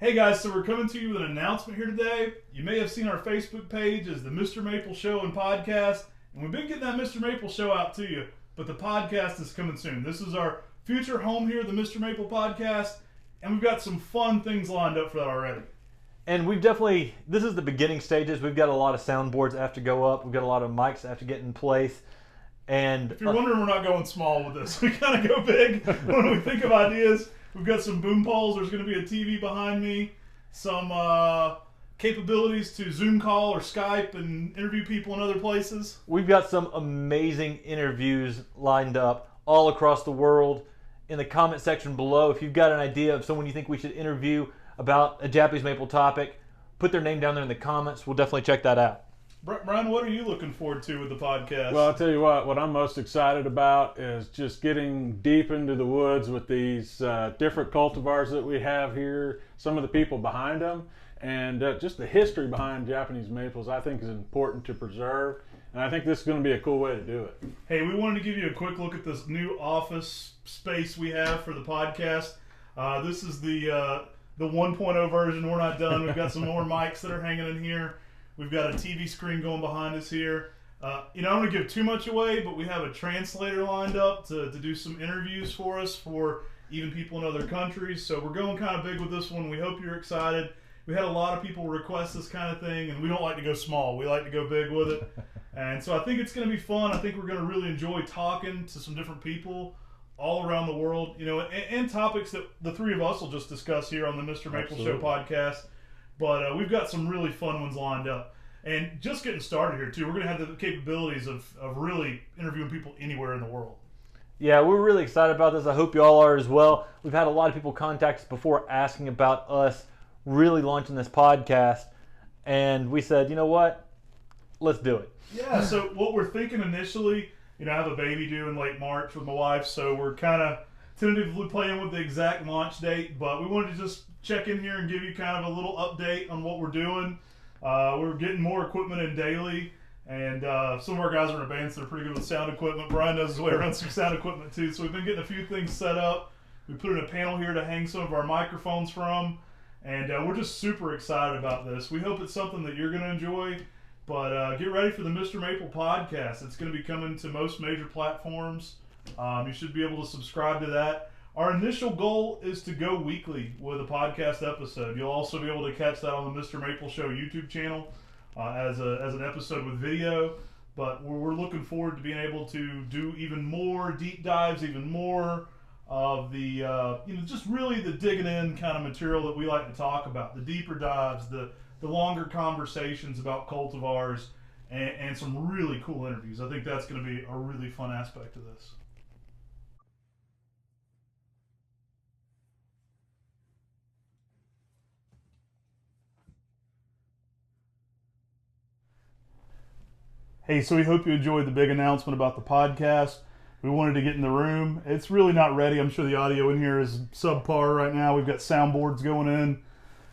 Hey guys, so we're coming to you with an announcement here today. You may have seen our Facebook page as the Mr. Maple Show and Podcast, and we've been getting that Mr. Maple Show out to you, but the podcast is coming soon. This is our future home here, the Mr. Maple Podcast, and we've got some fun things lined up for that already. And this is the beginning stages. We've got a lot of soundboards that have to go up. We've got a lot of mics that have to get in place. And if you're wondering, we're not going small with this. We kind of go big when we think of ideas. We've got some boom poles. There's going to be a TV behind me. Some capabilities to Zoom call or Skype and interview people in other places. We've got some amazing interviews lined up all across the world. In the comment section below, if you've got an idea of someone you think we should interview about a Japanese maple topic, put their name down there in the comments. We'll definitely check that out. Brian, what are you looking forward to with the podcast? Well, I'll tell you what I'm most excited about is just getting deep into the woods with these different cultivars that we have here, some of the people behind them, and just the history behind Japanese maples I think is important to preserve, and I think this is going to be a cool way to do it. Hey, we wanted to give you a quick look at this new office space we have for the podcast. This is the 1.0 version. We're not done. We've got some more mics that are hanging in here. We've got a TV screen going behind us here. I don't want to give too much away, but we have a translator lined up to do some interviews for us for even people in other countries. So we're going kind of big with this one. We hope you're excited. We had a lot of people request this kind of thing, and we don't like to go small. We like to go big with it. And so I think it's going to be fun. I think we're going to really enjoy talking to some different people all around the world, and topics that the three of us will just discuss here on the Mr. Maple Show podcast. But we've got some really fun ones lined up. And just getting started here, too, we're going to have the capabilities of really interviewing people anywhere in the world. Yeah, we're really excited about this. I hope you all are as well. We've had a lot of people contact us before asking about us really launching this podcast. And we said, you know what? Let's do it. Yeah, so what we're thinking initially, I have a baby due in late March with my wife, so we're kind of tentatively playing with the exact launch date, but we wanted to just check in here and give you kind of a little update on what we're doing. We're getting more equipment in daily, and some of our guys are in a band, so they're pretty good with sound equipment. Brian knows his way around some sound equipment too, so we've been getting a few things set up. We put in a panel here to hang some of our microphones from, and we're just super excited about this. We hope it's something that you're going to enjoy, but get ready for the Mr. Maple podcast. It's going to be coming to most major platforms. You should be able to subscribe to that. Our initial goal is to go weekly with a podcast episode. You'll also be able to catch that on the Mr. Maple Show YouTube channel as an episode with video. But we're looking forward to being able to do even more deep dives, even more of the just really the digging in kind of material that we like to talk about. The deeper dives, the longer conversations about cultivars, and some really cool interviews. I think that's going to be a really fun aspect of this. Hey, so we hope you enjoyed the big announcement about the podcast. We wanted to get in the room. It's really not ready. I'm sure the audio in here is subpar right now. We've got soundboards going in.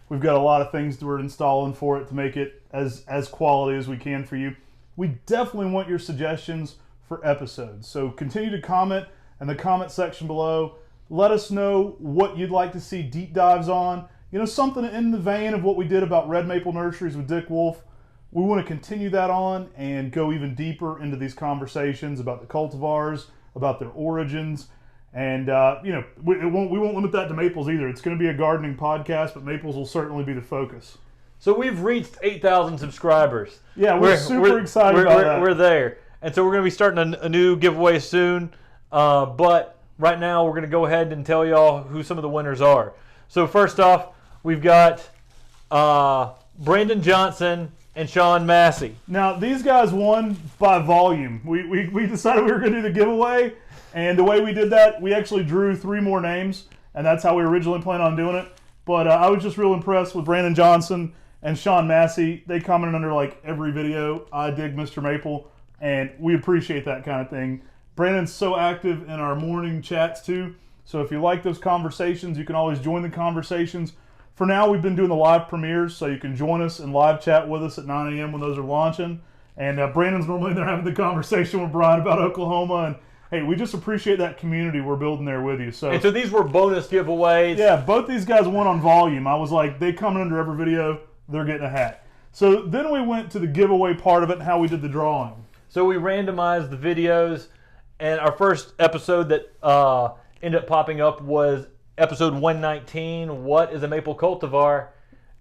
We've got a lot of things that we're installing for it to make it as quality as we can for you. We definitely want your suggestions for episodes. So continue to comment in the comment section below. Let us know what you'd like to see deep dives on. Something in the vein of what we did about red maple nurseries with Dick Wolf. We want to continue that on and go even deeper into these conversations about the cultivars, about their origins, and we won't limit that to maples either. It's going to be a gardening podcast, but maples will certainly be the focus. So we've reached 8,000 subscribers. Yeah, we're super excited about that. We're there, and so we're going to be starting a new giveaway soon. But right now, we're going to go ahead and tell y'all who some of the winners are. So first off, we've got Brandon Johnson and Sean Massey. Now, these guys won by volume. We decided we were going to do the giveaway, and the way we did that, we actually drew 3 more names, and that's how we originally planned on doing it. But I was just real impressed with Brandon Johnson and Sean Massey. They commented under like every video, I dig Mr. Maple, and we appreciate that kind of thing. Brandon's so active in our morning chats too, so if you like those conversations, you can always join the conversations. For now, we've been doing the live premieres, so you can join us and live chat with us at 9 a.m. when those are launching. And Brandon's normally there having the conversation with Brian about Oklahoma, and hey, we just appreciate that community we're building there with you. So, And so these were bonus giveaways. yeah, both these guys won on volume. I was like, they come under every video, they're getting a hat. So then we went to the giveaway part of it and how we did the drawing. So we randomized the videos, and our first episode that ended up popping up was episode 119, What is a Maple Cultivar?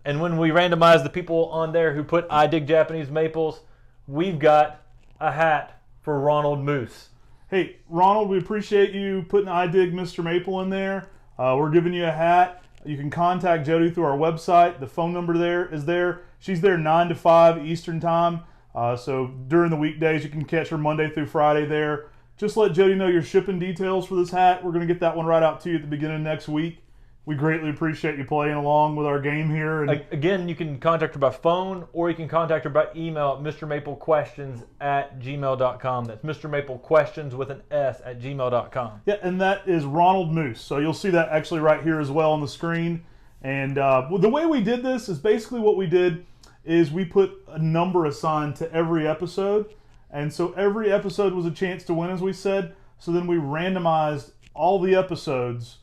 And when we randomized the people on there who put I dig Japanese maples, we've got a hat for Ronald Moose. Hey, Ronald, we appreciate you putting I dig MrMaple in there. We're giving you a hat. You can contact Jody through our website. The phone number there is there. She's there 9 to 5 Eastern time. So during the weekdays, you can catch her Monday through Friday there. Just let Jody know your shipping details for this hat. We're going to get that one right out to you at the beginning of next week. We greatly appreciate you playing along with our game here. And again, you can contact her by phone, or you can contact her by email at mrmaplequestions@gmail.com. That's mrmaplequestions with an S at gmail.com. yeah, and that is Ronald Moose. So you'll see that actually right here as well on the screen. And the way we did this is basically what we did is we put a number assigned to every episode. And so every episode was a chance to win, as we said. So then we randomized all the episodes,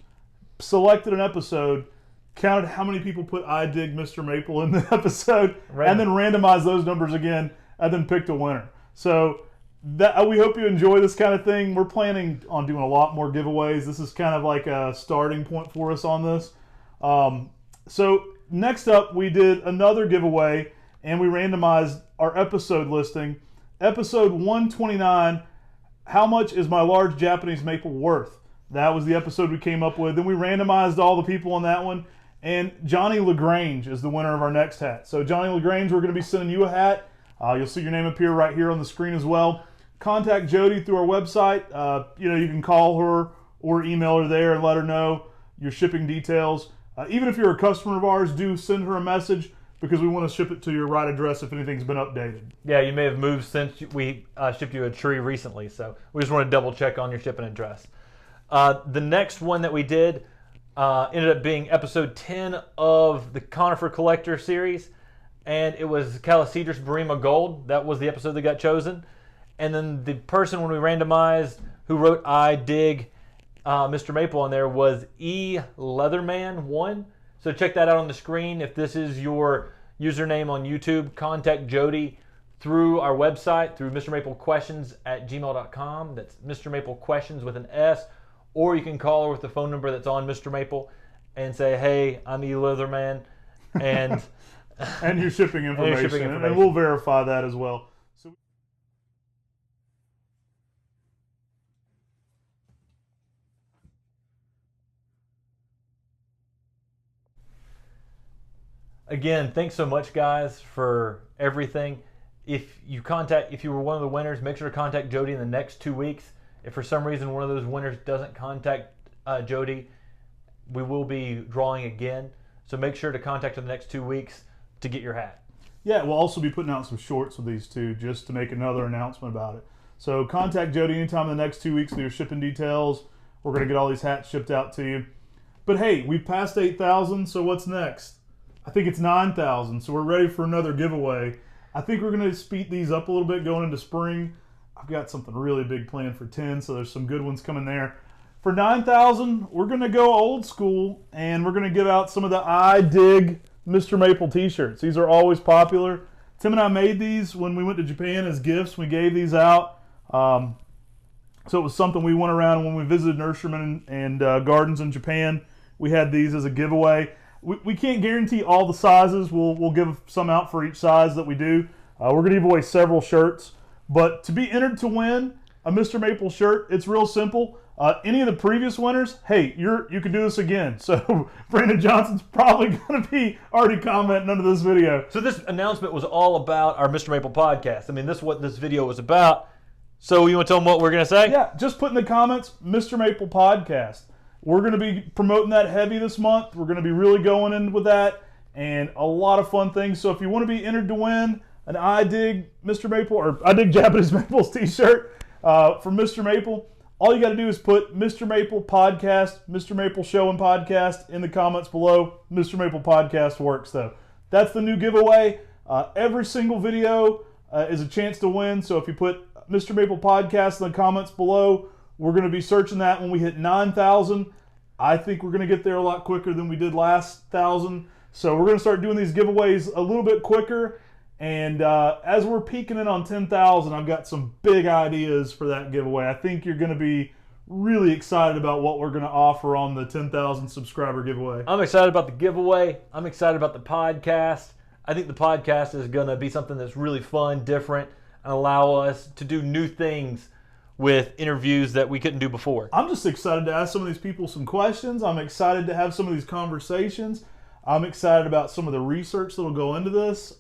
selected an episode, counted how many people put I dig MrMaple in the episode, and then randomized those numbers again, and then picked a winner. So that we hope you enjoy this kind of thing. We're planning on doing a lot more giveaways. This is kind of like a starting point for us on this. So next up, we did another giveaway, and we randomized our episode listing. Episode 129, How Much is My Large Japanese Maple Worth? That was the episode we came up with. Then we randomized all the people on that one. And Johnny LaGrange is the winner of our next hat. So Johnny LaGrange, we're going to be sending you a hat. You'll see your name appear right here on the screen as well. Contact Jody through our website. You can call her or email her there and let her know your shipping details. Even if you're a customer of ours, do send her a message, because we want to ship it to your right address if anything's been updated. Yeah, you may have moved since we shipped you a tree recently, so we just want to double check on your shipping address. The next one that we did ended up being episode 10 of the Conifer Collector series, and it was Calicedrus Barima Gold. That was the episode that got chosen. And then the person, when we randomized, who wrote I dig MrMaple on there was E Leatherman1. So check that out on the screen. If this is your username on YouTube, contact Jody through our website, through mrmaplequestions@gmail.com. That's mrmaplequestions with an S. Or you can call her with the phone number that's on MrMaple and say, hey, I'm E Leatherman, and and your shipping information. And we'll verify that as well. Again, thanks so much, guys, for everything. If you were one of the winners, make sure to contact Jody in the next 2 weeks. If for some reason one of those winners doesn't contact Jody, we will be drawing again. So make sure to contact her in the next 2 weeks to get your hat. Yeah, we'll also be putting out some shorts with these two just to make another announcement about it. So contact Jody anytime in the next 2 weeks with your shipping details. We're going to get all these hats shipped out to you. But hey, we've passed 8,000, so what's next? I think it's 9,000, so we're ready for another giveaway. I think we're going to speed these up a little bit going into spring. I've got something really big planned for 10, so there's some good ones coming there. For 9,000, we're going to go old school, and we're going to give out some of the I dig MrMaple t-shirts. These are always popular. Tim and I made these when we went to Japan as gifts. We gave these out. So it was something we went around when we visited nurserymen and gardens in Japan. We had these as a giveaway. We can't guarantee all the sizes. We'll give some out for each size that we do. We're going to give away several shirts. But to be entered to win a MrMaple shirt, it's real simple. Any of the previous winners, hey, you can do this again. So Brandon Johnson's probably going to be already commenting under this video. So this announcement was all about our MrMaple podcast. I mean, this is what this video was about. So you want to tell them what we're going to say? Yeah, just put in the comments, MrMaple podcast. We're going to be promoting that heavy this month. We're going to be really going in with that, and a lot of fun things. So if you want to be entered to win an I dig MrMaple or I dig Japanese Maples t-shirt from MrMaple, all you got to do is put MrMaple podcast, MrMaple show and podcast in the comments below. MrMaple podcast works though. That's the new giveaway. Every single video is a chance to win. So if you put MrMaple podcast in the comments below, We're going to be searching that when we hit 9,000. I think we're going to get there a lot quicker than we did last 1,000. So we're going to start doing these giveaways a little bit quicker. And as we're peaking in on 10,000, I've got some big ideas for that giveaway. I think you're going to be really excited about what we're going to offer on the 10,000 subscriber giveaway. I'm excited about the giveaway. I'm excited about the podcast. I think the podcast is going to be something that's really fun, different, and allow us to do new things with interviews that we couldn't do before. I'm just excited to ask some of these people some questions. I'm excited to have some of these conversations. I'm excited about some of the research that'll go into this.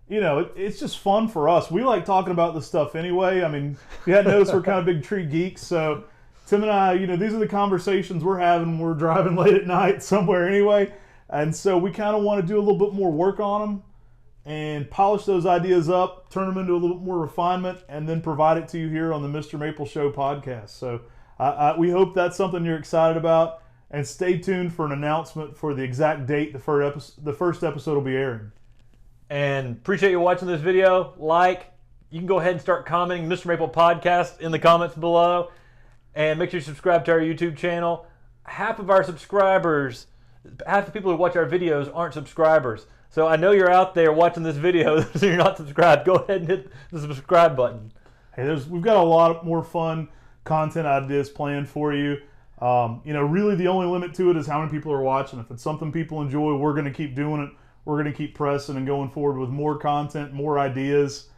It's just fun for us. We like talking about this stuff anyway. I mean, if you hadn't noticed, we're kind of big tree geeks. So Tim and I, these are the conversations we're having when we're driving late at night somewhere anyway. And so we kind of want to do a little bit more work on them and polish those ideas up, turn them into a little bit more refinement, and then provide it to you here on the Mr. Maple Show podcast. So we hope that's something you're excited about. And stay tuned for an announcement for the exact date the first episode will be airing. And appreciate you watching this video. You can go ahead and start commenting Mr. Maple Podcast in the comments below. And make sure you subscribe to our YouTube channel. Half of our subscribers, half the people who watch our videos aren't subscribers. So I know you're out there watching this video, so you're not subscribed. Go ahead and hit the subscribe button. Hey, we've got a lot more fun content ideas planned for you. Really the only limit to it is how many people are watching. If it's something people enjoy, we're going to keep doing it. We're going to keep pressing and going forward with more content, more ideas.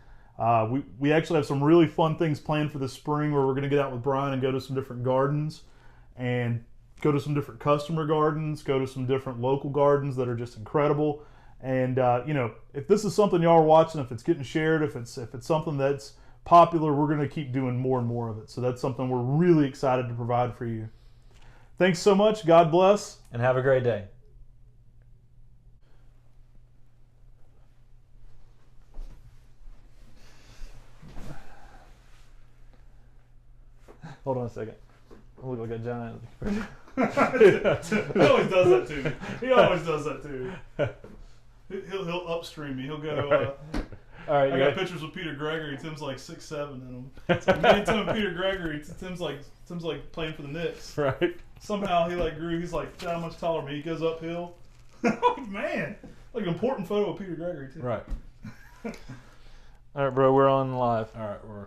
We actually have some really fun things planned for the spring where we're going to get out with Brian and go to some different gardens and go to some different customer gardens, go to some different local gardens that are just incredible. And, if this is something y'all are watching, if it's getting shared, if it's something that's popular, we're going to keep doing more and more of it. So that's something we're really excited to provide for you. Thanks so much. God bless. And have a great day. Hold on a second. I look like a giant. He always does that to me. He always does that to me. He'll upstream me. He'll go. All right, I got pictures with Peter Gregory. Tim's like 6'7" in them. It's like me and Tim and Peter Gregory. Tim's like playing for the Knicks. Right. Somehow he grew. He's like that much taller than me. He goes uphill. Like, man, like an important photo of Peter Gregory too. Right. All right, bro. We're on live. All right.